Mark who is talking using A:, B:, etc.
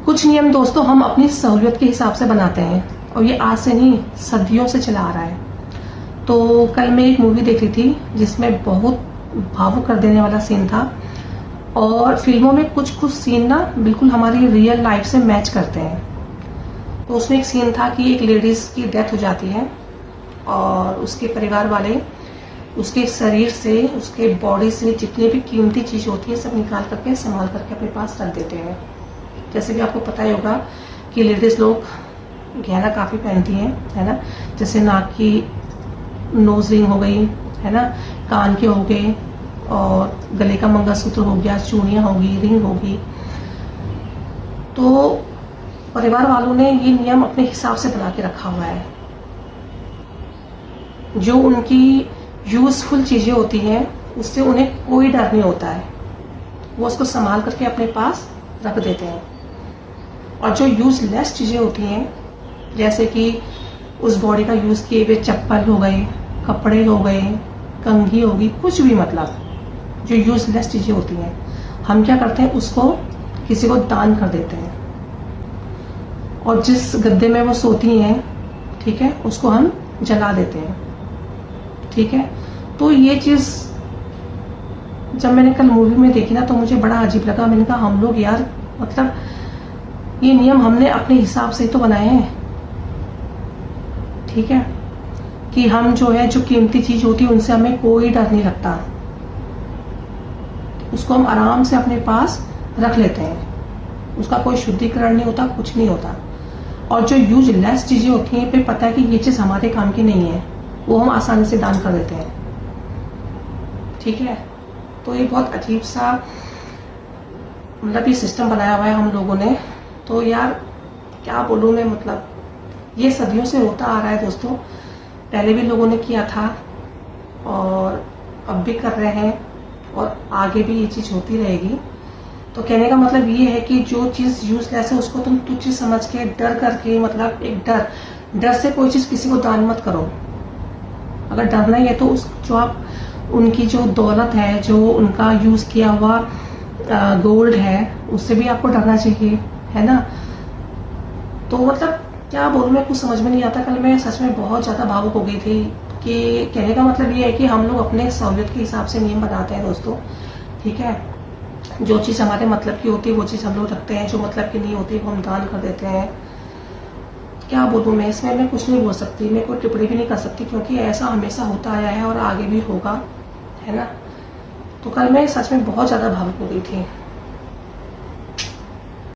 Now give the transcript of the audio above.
A: कुछ नियम दोस्तों हम अपनी सहूलियत के हिसाब से बनाते हैं और ये आज से नहीं सदियों से चला आ रहा है। तो कल मैं एक मूवी देखी थी जिसमें बहुत भावुक कर देने वाला सीन था और फिल्मों में कुछ कुछ सीन ना बिल्कुल हमारी रियल लाइफ से मैच करते हैं। तो उसमें एक सीन था कि एक लेडीज की डेथ हो जाती है और उसके परिवार वाले उसके शरीर से, उसके बॉडी से जितनी भी कीमती चीज होती है सब निकाल करके संभाल करके अपने पास रख देते हैं। जैसे कि आपको पता ही होगा कि लेडीज लोग गहना काफी पहनती हैं, है ना, जैसे नाक की नोज रिंग हो गई, है ना, कान के हो गए और गले का मंगलसूत्र हो गया, चूड़ियां होगी, रिंग होगी। तो परिवार वालों ने ये नियम अपने हिसाब से बना के रखा हुआ है। जो उनकी यूजफुल चीजें होती हैं उससे उन्हें कोई डर नहीं होता है, वो उसको संभाल करके अपने पास रख देते हैं। और जो यूजलेस चीजें होती हैं जैसे कि उस बॉडी का यूज किए हुए चप्पल हो गए, कपड़े हो गए, कंघी होगी, कुछ भी, मतलब जो यूजलेस चीजें होती हैं हम क्या करते हैं उसको किसी को दान कर देते हैं। और जिस गद्दे में वो सोती हैं, ठीक है, उसको हम जला देते हैं, ठीक है। तो ये चीज जब मैंने कल मूवी में देखी ना तो मुझे बड़ा अजीब लगा। मैंने कहा हम लोग यार, मतलब ये नियम हमने अपने हिसाब से तो बनाए हैं, ठीक है, कि हम जो है जो कीमती चीज होती है उनसे हमें कोई डर नहीं लगता, उसको हम आराम से अपने पास रख लेते हैं, उसका कोई शुद्धिकरण नहीं होता, कुछ नहीं होता। और जो यूजलेस चीजें होती हैं फिर पता है कि ये चीज हमारे काम की नहीं है, वो हम आसानी से दान कर देते हैं, ठीक है। तो ये बहुत अजीब सा मतलब ये सिस्टम बनाया हुआ है हम लोगों ने। तो यार क्या बोलूं मैं, मतलब ये सदियों से होता आ रहा है दोस्तों, पहले भी लोगों ने किया था और अब भी कर रहे हैं और आगे भी ये चीज होती रहेगी। तो कहने का मतलब ये है कि जो चीज यूजलेस है उसको तुम तुच्छ समझ के, डर करके, मतलब एक डर से कोई चीज किसी को दान मत करो। अगर डरना ही है तो उस जो आप उनकी जो दौलत है, जो उनका यूज किया हुआ गोल्ड है, उससे भी आपको डरना चाहिए, है ना। तो मतलब क्या बोलूं मैं, कुछ समझ में नहीं आता। कल मैं सच में बहुत ज्यादा भावुक हो गई थी कि कहने का मतलब ये है कि हम लोग अपने सहूलियत के हिसाब से नियम बनाते हैं दोस्तों, ठीक है। जो चीज हमारे मतलब की होती है वो चीज हम लोग रखते हैं, जो मतलब की नहीं होती वो हम दान कर देते हैं। क्या बोलूं मैं, इसमें मैं कुछ नहीं बोल सकती, मैं कोई टिप्पणी भी नहीं कर सकती क्योंकि ऐसा हमेशा होता आया है और आगे भी होगा, है ना। तो कल मैं सच में बहुत ज्यादा भावुक हो गई थी।